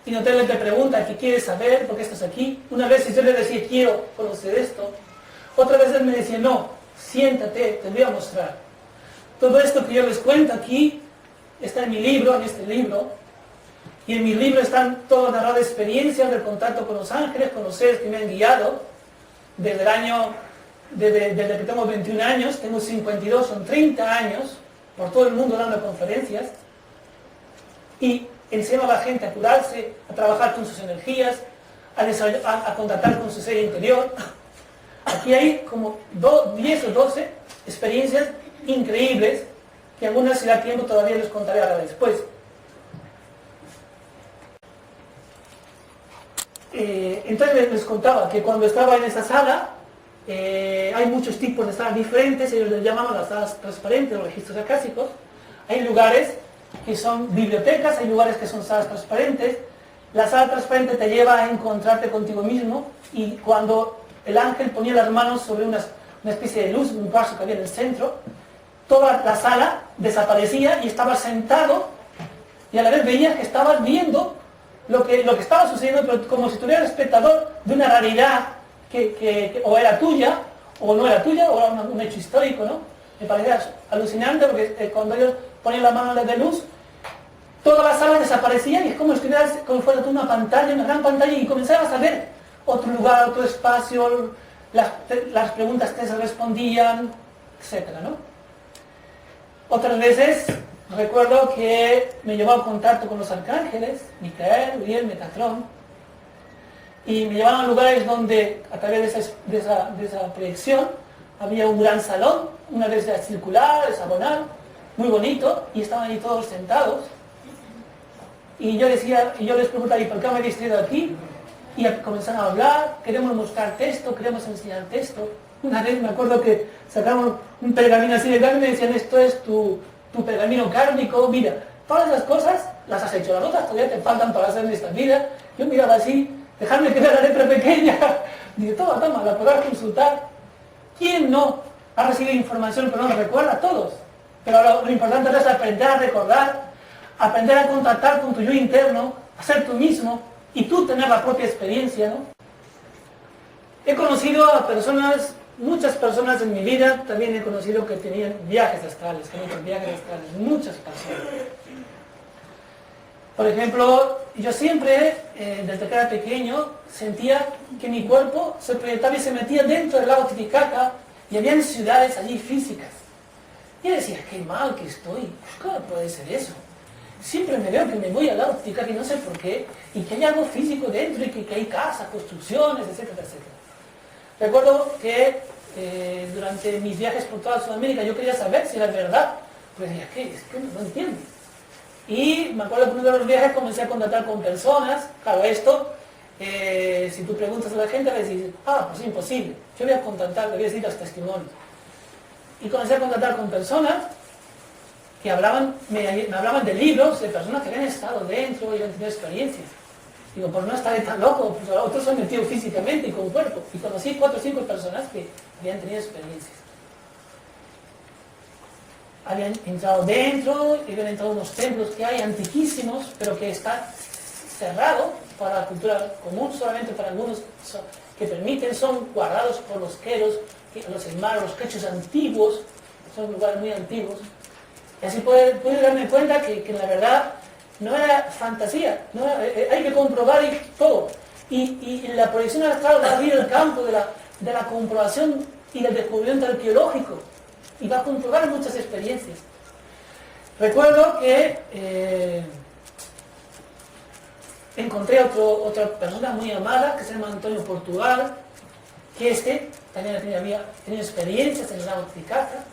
y no te pregunta qué quieres saber, por qué estás aquí. Una vez yo le decía, quiero conocer esto. Otra vez él me decía, no, siéntate, te voy a mostrar. Todo esto que yo les cuento aquí está en mi libro, en este libro, y en mi libro están todas narradas experiencias del contacto con los ángeles, con los seres que me han guiado desde que tengo 21 años, tengo 52, son 30 años, por todo el mundo dando conferencias, y enseño a la gente a curarse, a trabajar con sus energías, a contactar con su ser interior. Aquí hay como 10 o 12 experiencias increíbles, que algunas si da tiempo todavía les contaré ahora después. Entonces les contaba que cuando estaba en esa sala, hay muchos tipos de salas diferentes, ellos les llaman las salas transparentes o registros acásicos. Hay lugares que son bibliotecas, hay lugares que son salas transparentes. La sala transparente te lleva a encontrarte contigo mismo, y cuando el ángel ponía las manos sobre una especie de luz, un vaso que había en el centro, toda la sala desaparecía y estabas sentado, y a la vez veías que estabas viendo lo que estaba sucediendo, pero como si tuvieras espectador de una realidad que o era tuya, o no era tuya, o era un hecho histórico, ¿no? Me parecía alucinante porque cuando ellos ponían la mano de luz, toda la sala desaparecía y es como si estuvieras, como fuera una pantalla, una gran pantalla, y comenzabas a ver otro lugar, otro espacio, las preguntas que se respondían, etcétera, ¿no? Otras veces recuerdo que me llevaba en contacto con los arcángeles, Micael, Uriel, Metatrón, y me llevaban a lugares donde, a través de esa proyección, había un gran salón, una vez circular, hexagonal, muy bonito, y estaban ahí todos sentados. Y yo les preguntaba, ¿y por qué me habéis traído aquí? Y comenzaron a hablar, queremos mostrarte esto, queremos enseñarte esto. Una vez me acuerdo que sacaron un pergamino así de grande y me decían, esto es tu pergamino kármico, mira, todas esas cosas las has hecho, las otras todavía te faltan para hacer en esta vida. Yo miraba así, dejarme que vea la letra pequeña, digo, toma, la podrás consultar. ¿Quién no ha recibido información pero no la recuerda? Todos. Pero lo importante es aprender a recordar, aprender a contactar con tu yo interno, a ser tú mismo y tú tener la propia experiencia, ¿no? He conocido a personas, muchas personas en mi vida, también he conocido que tenían viajes astrales, muchas personas. Por ejemplo, yo siempre, desde que era pequeño, sentía que mi cuerpo se proyectaba y se metía dentro del lago Titicaca, y había ciudades allí físicas. Y yo decía, qué mal que estoy, ¿cómo puede ser eso? Siempre me veo que me voy al lago Titicaca y no sé por qué, y que hay algo físico dentro, y que hay casas, construcciones, etcétera, etcétera. Recuerdo que durante mis viajes por toda Sudamérica yo quería saber si era verdad, pues decía, ¿qué? Es que no entiendo. Y me acuerdo que en uno de los viajes comencé a contactar con personas. Claro, esto, si tú preguntas a la gente, le dices, pues es imposible. Yo voy a contactar, le voy a decir los testimonios. Y comencé a contactar con personas que me hablaban de libros, de personas que habían estado dentro y habían tenido experiencias. Digo, pues no estaré tan loco, pues otros se han metido físicamente y con cuerpo. Y conocí 4 o 5 personas que habían tenido experiencias. Habían entrado dentro, habían entrado en unos templos que hay antiquísimos, pero que están cerrados para la cultura común, solamente para algunos que permiten, son guardados por los queros, los hermanos, los quechos antiguos, son lugares muy antiguos. Y así pude darme cuenta que en la verdad no era fantasía, no era, hay que comprobar todo. Y la proyección astral va a abrir el campo de la comprobación y del descubrimiento arqueológico, y va a comprobar muchas experiencias. Recuerdo que encontré a otra persona muy amada que se llama Antonio Portugal, que también había tenido experiencias en el lago Titicaca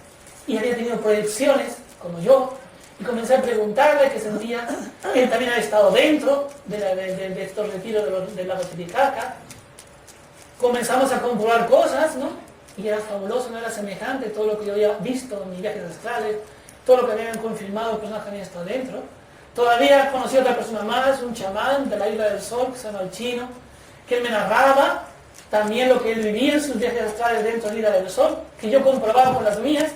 y había tenido proyecciones como yo, y comencé a preguntarle qué sentía. Él también había estado dentro de estos retiros del lago Titicaca. Comenzamos a comprobar cosas, ¿no? Y era fabuloso, no era semejante todo lo que yo había visto en mis viajes astrales, todo lo que habían confirmado personas que habían estado dentro. Todavía conocí a otra persona más, un chamán de la Isla del Sol, que se llama el Chino, que él me narraba también lo que él vivía en sus viajes astrales dentro de la Isla del Sol, que yo comprobaba con las mías,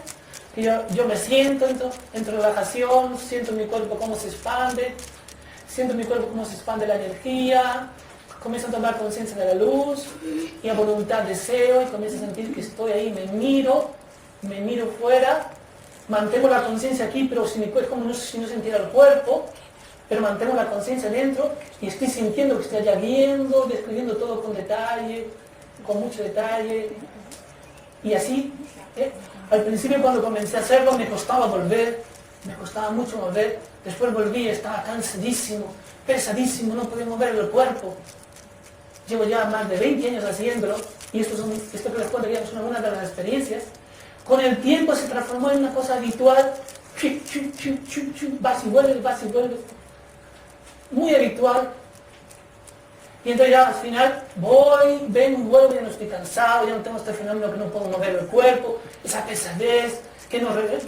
que yo me siento en relajación, siento mi cuerpo cómo se expande, la energía, comienzo a tomar conciencia de la luz, y a voluntad deseo, y comienzo a sentir que estoy ahí, me miro fuera, mantengo la conciencia aquí, pero si mi cuerpo, como si no sintiera el cuerpo, pero mantengo la conciencia dentro, y estoy sintiendo que estoy allá viendo, describiendo todo con detalle, con mucho detalle, y así, al principio cuando comencé a hacerlo me costaba mucho volver, después volví, estaba cansadísimo, pesadísimo, no podía mover el cuerpo. Llevo ya más de 20 años haciéndolo, y esto que les cuento es una de las experiencias. Con el tiempo se transformó en una cosa habitual, vas y vuelves, muy habitual. Y entonces ya al final voy, vengo, vuelvo, ya no estoy cansado, ya no tengo este fenómeno que no puedo mover el cuerpo, esa pesadez, que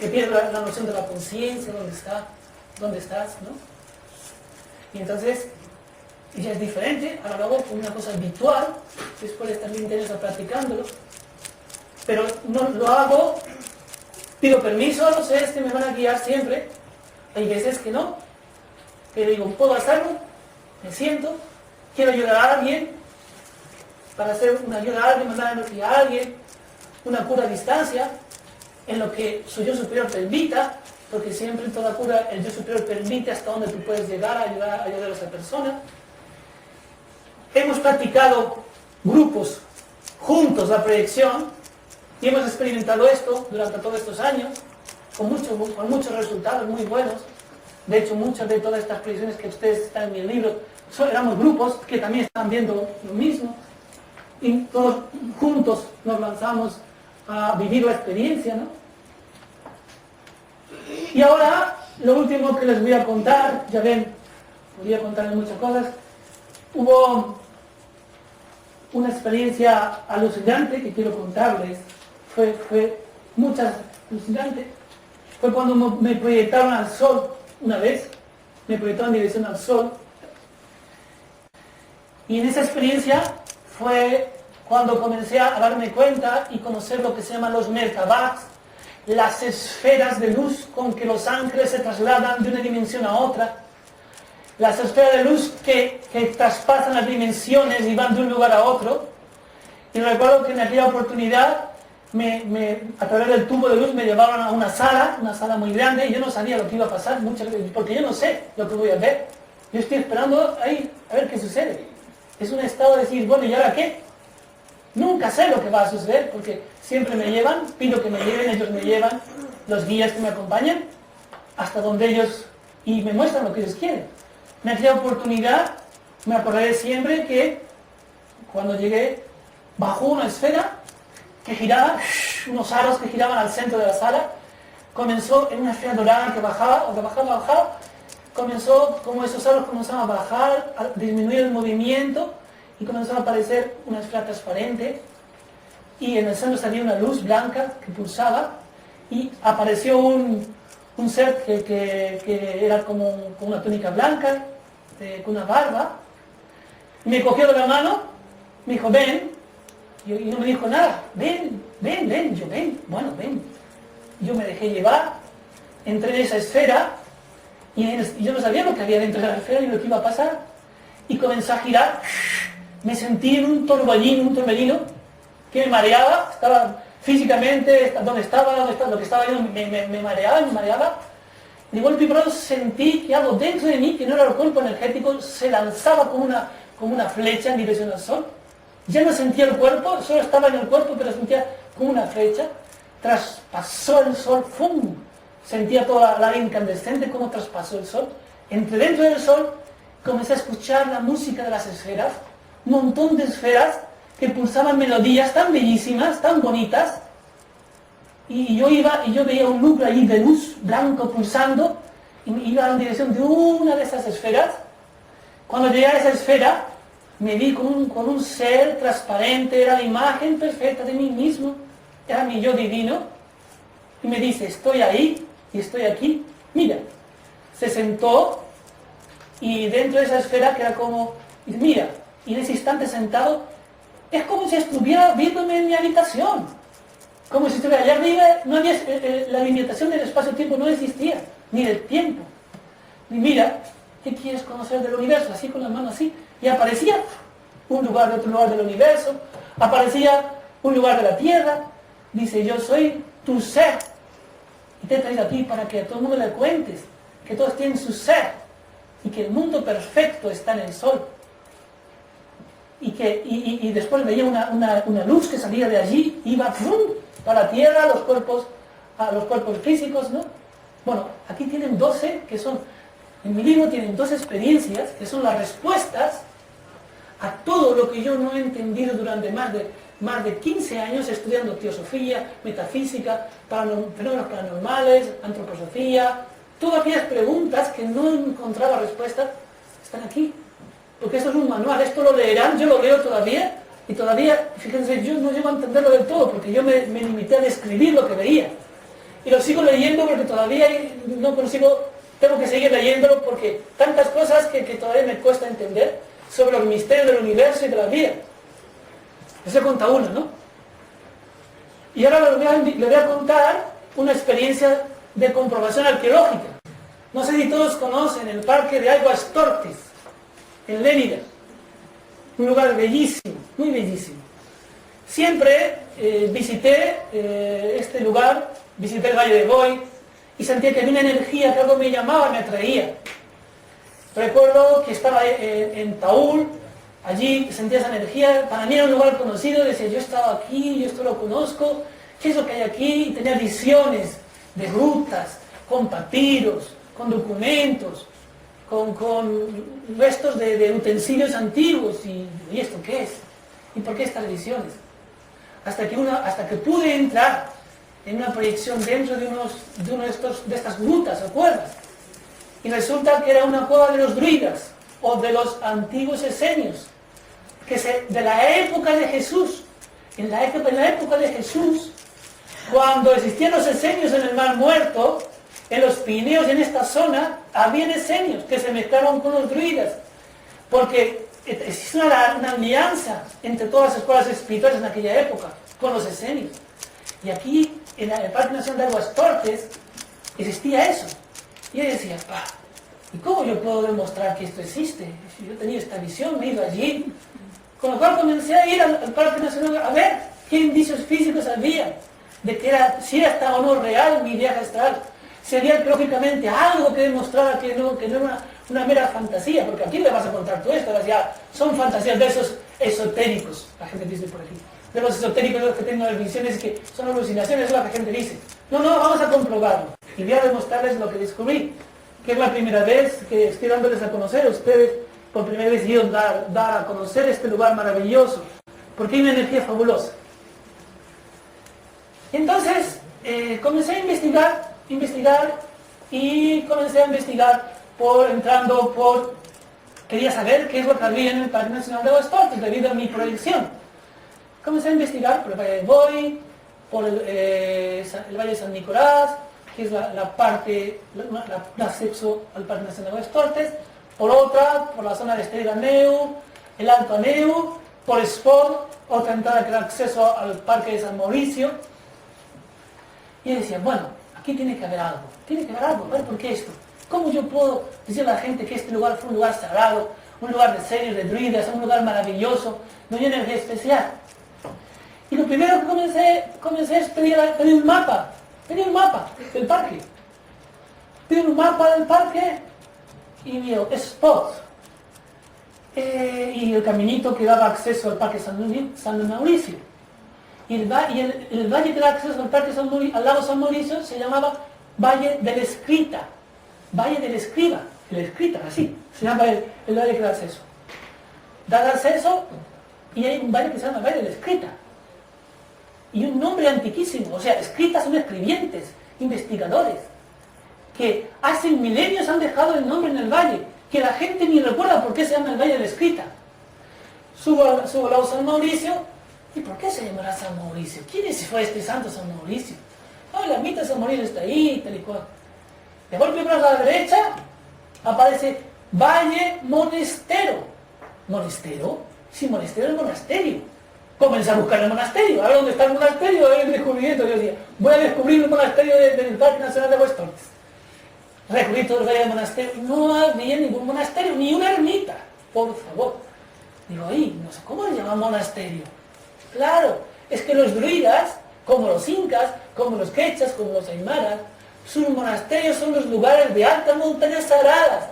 pierdo la noción de la conciencia, dónde estás, ¿no? Y entonces ya es diferente, ahora lo hago como una cosa habitual, después de estar 20 años practicándolo, pero no lo hago, pido permiso a los seres que me van a guiar siempre, hay veces que no, que digo, puedo hacerlo, me siento, quiero ayudar a alguien, para hacer una ayuda a alguien, mandar energía a alguien, una cura a distancia, en lo que su yo superior permita, porque siempre en toda cura el yo superior permite hasta donde tú puedes llegar a ayudar a esa persona. Hemos practicado grupos juntos la proyección y hemos experimentado esto durante todos estos años con muchos resultados muy buenos. De hecho, muchas de todas estas proyecciones que ustedes están en mi libro éramos grupos que también están viendo lo mismo y todos juntos nos lanzamos a vivir la experiencia, ¿no? Y ahora, lo último que les voy a contar, ya ven, podría contarles muchas cosas. Hubo una experiencia alucinante que quiero contarles, fue alucinante. Fue cuando me proyectaron al sol una vez, me proyectaron en dirección al sol. Y en esa experiencia fue cuando comencé a darme cuenta y conocer lo que se llaman los Merkabahs, las esferas de luz con que los ángeles se trasladan de una dimensión a otra, las esferas de luz que traspasan las dimensiones y van de un lugar a otro. Y recuerdo que en aquella oportunidad, a través del tubo de luz me llevaron a una sala muy grande, y yo no sabía lo que iba a pasar, porque yo no sé lo que voy a ver. Yo estoy esperando ahí a ver qué sucede. Es un estado de decir, bueno, ¿y ahora qué? Nunca sé lo que va a suceder, porque siempre me llevan, pido que me lleven, ellos me llevan, los guías que me acompañan, hasta donde ellos, y me muestran lo que ellos quieren. En aquella oportunidad, me acordaré siempre que, cuando llegué, bajó una esfera que giraba, unos aros que giraban al centro de la sala, comenzó en una esfera dorada que bajaba, comenzó como esos aros comenzaron a bajar, a disminuir el movimiento, y comenzó a aparecer una esfera transparente, y en el centro salía una luz blanca que pulsaba, y apareció un ser que era como con una túnica blanca, con una barba, me cogió de la mano, me dijo, ven, y no me dijo nada, ven, yo ven, bueno, ven. Yo me dejé llevar, entré en esa esfera, y yo no sabía lo que había dentro de la esfera ni lo que iba a pasar, y comenzó a girar. Me sentí en un torbellino que me mareaba, estaba físicamente, donde estaba, lo que estaba yo me mareaba. De golpe y pronto sentí que algo dentro de mí, que no era el cuerpo energético, se lanzaba como una flecha en dirección al sol. Ya no sentía el cuerpo, solo estaba en el cuerpo, pero sentía como una flecha. Traspasó el sol, ¡fum! Sentía toda la incandescente como traspasó el sol. Entré dentro del sol, comencé a escuchar la música de las esferas, un montón de esferas que pulsaban melodías tan bellísimas, tan bonitas, y yo veía un núcleo allí de luz blanco pulsando, y iba en dirección de una de esas esferas. Cuando llegué a esa esfera, me vi con un ser transparente, era la imagen perfecta de mí mismo, era mi yo divino, y me dice, estoy ahí, y estoy aquí, mira. Se sentó, y dentro de esa esfera, que era como, mira, y en ese instante sentado, es como si estuviera viéndome en mi habitación, como si estuviera allá arriba. No había, la limitación del espacio-tiempo no existía, ni del tiempo. Y mira, ¿qué quieres conocer del universo? Así con la mano así, y aparecía un lugar de otro lugar del universo, aparecía un lugar de la Tierra. Dice, yo soy tu ser, y te he traído aquí para que a todo el mundo le cuentes que todos tienen su ser, y que el mundo perfecto está en el sol. Y después veía una luz que salía de allí, iba ¡fum! Para la Tierra, a los cuerpos físicos, ¿no? Bueno, aquí tienen 12, que son, en mi libro tienen 12 experiencias, que son las respuestas a todo lo que yo no he entendido durante más de 15 años estudiando teosofía, metafísica, fenómenos paranormales, antroposofía. Todas aquellas preguntas que no encontraba respuesta están aquí. porque esto es un manual, esto lo leerán, yo lo leo todavía, y todavía, fíjense, yo no llego a entenderlo del todo, porque yo me limité a describir lo que veía. Y lo sigo leyendo porque todavía no consigo, tengo que seguir leyéndolo porque tantas cosas que todavía me cuesta entender sobre los misterios del universo y de la vida. Eso cuenta uno, ¿no? Y ahora le voy a contar una experiencia de comprobación arqueológica. No sé si todos conocen el Parque de Aguas Tortes, en Lérida. Un lugar bellísimo, muy bellísimo. Siempre visité este lugar, visité el Valle de Boy y sentía que había una energía que algo me llamaba, me atraía. Recuerdo que estaba en Taúl, allí sentía esa energía, para mí era un lugar conocido, decía, yo he estado aquí, yo esto lo conozco, ¿qué es lo que hay aquí? Y tenía visiones de rutas, con papiros, con documentos, con restos de utensilios antiguos, y ¿esto qué es? ¿Y por qué estas visiones? Hasta que pude entrar en una proyección dentro de estas grutas o cuevas. Y resulta que era una cueva de los druidas, o de los antiguos esenios, de la época de Jesús. En la época de Jesús, cuando existían los esenios en el Mar Muerto, en los Pirineos y en esta zona, había esenios que se mezclaron con los druidas, porque existe una alianza entre todas las escuelas espirituales en aquella época, con los esenios. Y aquí, en el Parque Nacional de Aguas Tortes, existía eso. Y yo decía, ¿y cómo yo puedo demostrar que esto existe? Si yo tenía esta visión, me he ido allí. Con lo cual comencé a ir al Parque Nacional a ver qué indicios físicos había de que si era o no real mi viaje astral. Si había arqueológicamente algo que demostrara que no era una mera fantasía, porque aquí le vas a contar todo esto, ya son fantasías de esos esotéricos, la gente dice por aquí. De los esotéricos, de los que tienen las visiones que son alucinaciones, es lo que la gente dice. No, vamos a comprobarlo. Y voy a demostrarles lo que descubrí, que es la primera vez que estoy dándoles a conocer a ustedes, por primera vez decidieron dar a conocer este lugar maravilloso, porque hay una energía fabulosa. Entonces, comencé a investigar, y comencé a investigar quería saber qué es lo que había en el Parque Nacional de Aguas Tortes, debido a mi proyección. Comencé a investigar por el Valle de Boy, por el Valle de San Nicolás, que es la parte, el acceso al Parque Nacional de Aguas Tortes, por la zona de Estrella Aneu, el Alto Aneu, por Sport, otra entrada que da acceso al Parque de San Mauricio. Y decía, bueno, aquí tiene que haber algo, a ver por qué esto. ¿Cómo yo puedo decirle a la gente que este lugar fue un lugar sagrado, un lugar de serios, de druidas, un lugar maravilloso, donde hay energía especial? Y lo primero que comencé es pedir un mapa del parque. Pedí un mapa del parque y vio Spot. Y el caminito que daba acceso al Parque San Mauricio. Y el valle que da acceso al Parque al lago San Mauricio se llamaba Valle del Escrita. Valle del Escriba. El Escrita, así. Se llama el valle que da acceso. Da acceso y hay un valle que se llama Valle del Escrita. Y un nombre antiquísimo. O sea, escritas son escribientes, investigadores, que hace milenios han dejado el nombre en el valle, que la gente ni recuerda por qué se llama el Valle de la Escrita. Subo al lago San Mauricio, ¿y por qué se llamará San Mauricio? ¿Quién fue este santo San Mauricio? La ermita de San Mauricio está ahí, tal y cual. De golpe a la derecha aparece Valle Monestero. ¿Monestero? Sí, monestero es monasterio. Comencé a buscar el monasterio, a ver dónde está el monasterio, a ver el descubrimiento. Yo decía, voy a descubrir el monasterio del Parque Nacional de Aguas Tortes. Recorrí todo el valle del monasterio, no había ningún monasterio, ni una ermita, por favor. Digo, no sé, ¿cómo le llaman monasterio? Claro, es que los druidas, como los incas, como los quechas, como los aymaras, sus monasterios son los lugares de altas montañas sagradas,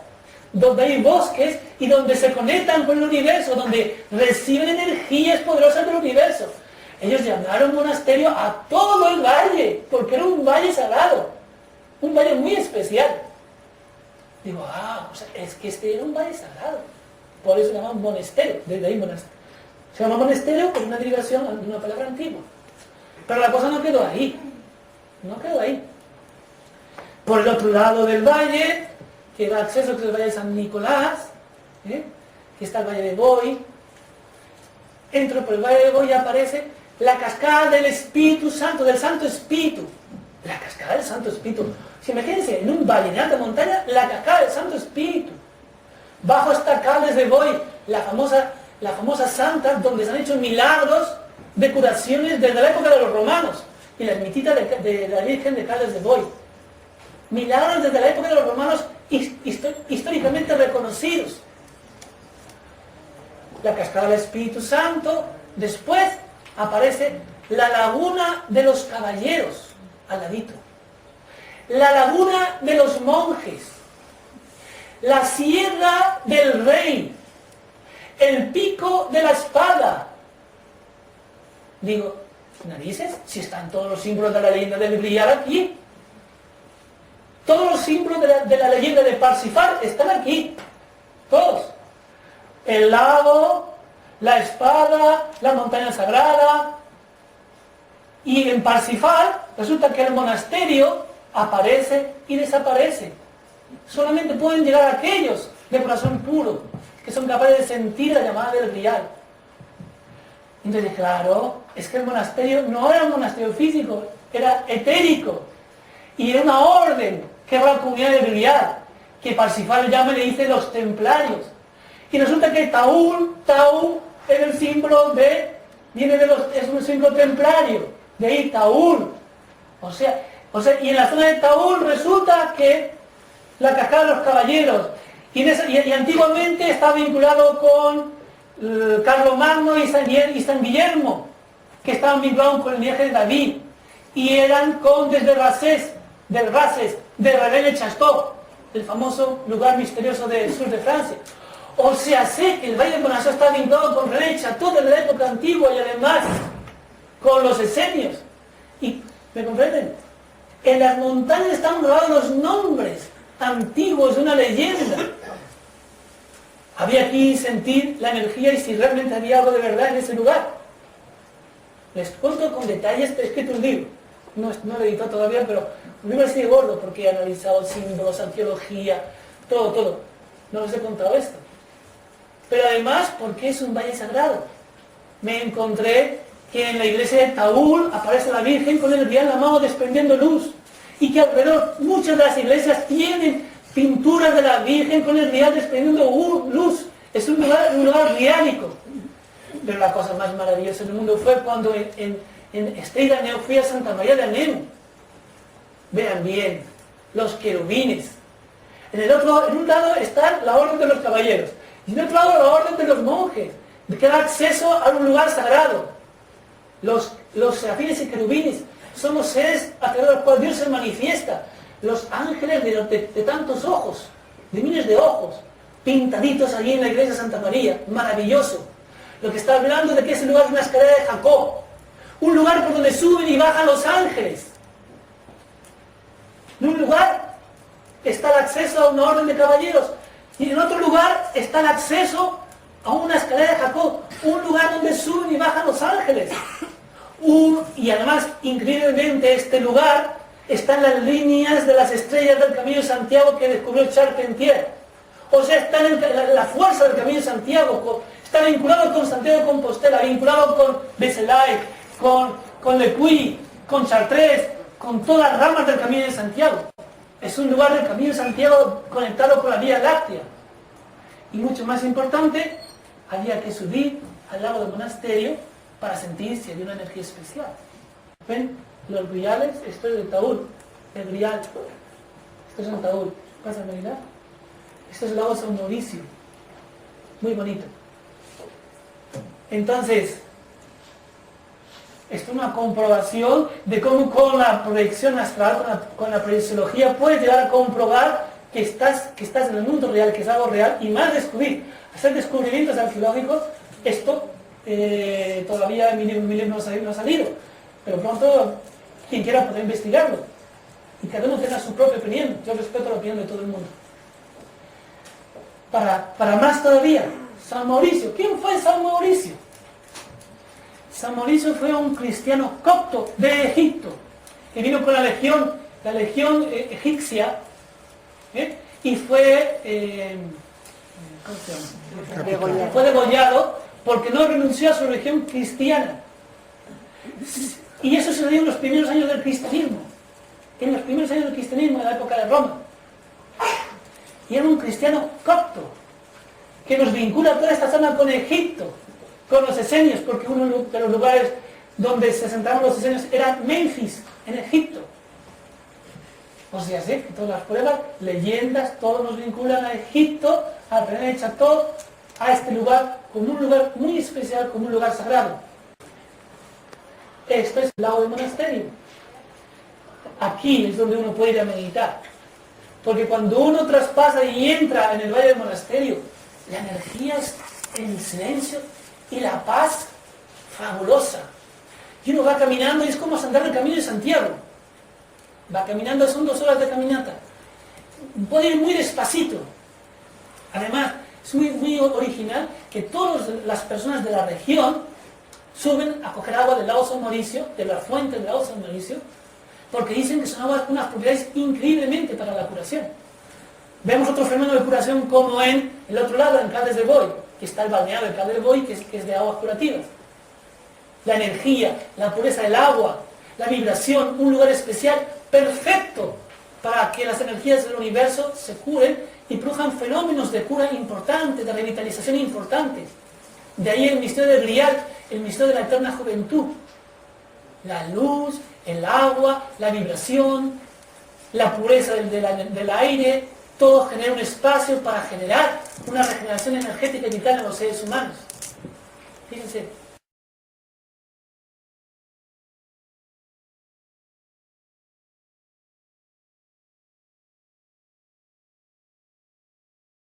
donde hay bosques y donde se conectan con el universo, donde reciben energías poderosas del universo. Ellos llamaron monasterio a todo el valle, porque era un valle sagrado, un valle muy especial. Digo, o sea, es que este era un valle sagrado, por eso se llama monasterio, desde ahí monasterio. Se llama monasterio por una derivación de una palabra antigua. Pero la cosa no quedó ahí, Por el otro lado del valle, que da acceso a el Valle de San Nicolás, que está el Valle de Boy. Entro por el Valle de Boy y aparece la cascada del Espíritu Santo, del Santo Espíritu. La cascada del Santo Espíritu. Si imagínense, en un valle, en alta montaña, la cascada del Santo Espíritu. Bajo está Caldes de Boy, la famosa santa, donde se han hecho milagros de curaciones desde la época de los romanos. Y la ermitita de la Virgen de Caldes de Boy. Milagros desde la época de los romanos históricamente reconocidos. La cascada del Espíritu Santo. Después aparece la laguna de los caballeros, al ladito. La laguna de los monjes. La sierra del rey. El pico de la espada. Digo, narices, si están todos los símbolos de la leyenda del Grial aquí. Todos los símbolos de la leyenda de Parsifal están aquí. Todos. El lago, la espada, la montaña sagrada. Y en Parsifal resulta que el monasterio aparece y desaparece. Solamente pueden llegar aquellos de corazón puro, que son capaces de sentir la llamada del Grial. Entonces, claro, es que el monasterio no era un monasterio físico, era etérico. Y era una orden, que era la comunidad del Grial, que Parsifal llama y le dice los templarios. Y resulta que Taúl es el símbolo es un símbolo templario, de ahí Taúl. O sea, y en la zona de Taúl resulta que la cascada de los caballeros, y antiguamente estaba vinculado con Carlomagno y San Guillermo, que estaban vinculados con el linaje de David, y eran condes de Races, de René-le-Château, el famoso lugar misterioso del sur de Francia. O sea, sé que el Valle de Monasó está vinculado con René-le-Château desde la época antigua y además con los esenios. ¿Y me comprenden? En las montañas están grabados los nombres antiguos de una leyenda. Había aquí sentir la energía y si realmente había algo de verdad en ese lugar. Les cuento con detalles, pero he escrito un libro. No lo he editado todavía, pero un libro así de gordo, porque he analizado símbolos, arqueología, todo. No les he contado esto. Pero además, porque es un valle sagrado. Me encontré que en la iglesia de Taúl aparece la Virgen con el Grial en la mano desprendiendo luz. Y que alrededor muchas de las iglesias tienen pinturas de la Virgen con el Grial desprendiendo luz. Es un lugar griálico. Pero la cosa más maravillosa del mundo fue cuando en Estella Neo fui a Santa María de Aneu. Vean bien, los querubines. En un lado está la orden de los caballeros. Y en otro lado la orden de los monjes, que da acceso a un lugar sagrado. Los serafines y querubines son los seres a través de los cuales Dios se manifiesta. Los ángeles de tantos ojos, de miles de ojos, pintaditos allí en la iglesia de Santa María. Maravilloso. Lo que está hablando de que ese lugar es una escalera de Jacob. Un lugar por donde suben y bajan los ángeles. En un lugar está el acceso a una orden de caballeros. Y en otro lugar está el acceso a una escalera de Jacob. Un lugar donde suben y bajan los ángeles. Y además, increíblemente, este lugar está en las líneas de las estrellas del Camino de Santiago que descubrió Charpentier. O sea, está en la fuerza del Camino de Santiago. Está vinculado con Santiago de Compostela, vinculado con Bezelay, con Le Puy, con Chartres, con todas las ramas del Camino de Santiago. Es un lugar del Camino de Santiago conectado con la Vía Láctea. Y mucho más importante, había que subir al lago del monasterio para sentir si había una energía especial. ¿Ven? Los griales, esto es de Taúl, el grial. Esto es en Taúl. ¿Pásame a mirar? Esto es el lago San Mauricio. Muy bonito. Entonces, esto es una comprobación de cómo con la proyección astral, con la proyecciología, puedes llegar a comprobar que estás en el mundo real, que es algo real, y más descubrir, hacer descubrimientos arqueológicos. Esto todavía mi libro no ha salido, pero pronto quien quiera poder investigarlo. Y cada uno tenga su propia opinión. Yo respeto la opinión de todo el mundo. Para más todavía, San Mauricio. ¿Quién fue San Mauricio? San Mauricio fue un cristiano copto de Egipto, que vino con la legión egipcia, y fue ¿cómo se llama? Fue degollado porque no renunció a su religión cristiana. Y eso se dio en los primeros años del cristianismo. En los primeros años del cristianismo, en la época de Roma. Y era un cristiano copto, que nos vincula toda esta zona con Egipto, con los esenios, porque uno de los lugares donde se asentaron los esenios era Memphis, en Egipto. O sea, sí, todas las pruebas, leyendas, todo nos vinculan a Egipto, al René Cható, a este lugar, como un lugar muy especial, como un lugar sagrado. Esto es el lago del monasterio. Aquí es donde uno puede ir a meditar. Porque cuando uno traspasa y entra en el valle del monasterio, la energía es el silencio y la paz fabulosa. Y uno va caminando y es como andar el camino de Santiago. Va caminando, son 2 horas de caminata. Puede ir muy despacito. Además, es muy original que todas las personas de la región suben a coger agua del lago San Mauricio, de la fuente del lago San Mauricio, porque dicen que son aguas con unas propiedades increíblemente para la curación. Vemos otro fenómeno de curación como en el otro lado, en Caldes del Boi, que está el balneario de Caldes del Boi, que es de aguas curativas. La energía, la pureza del agua, la vibración, un lugar especial, perfecto para que las energías del universo se curen y produzcan fenómenos de cura importantes, de revitalización importantes. De ahí el misterio del Grial, el misterio de la eterna juventud. La luz, el agua, la vibración, la pureza del aire, todo genera un espacio para generar una regeneración energética y vital en los seres humanos. Fíjense.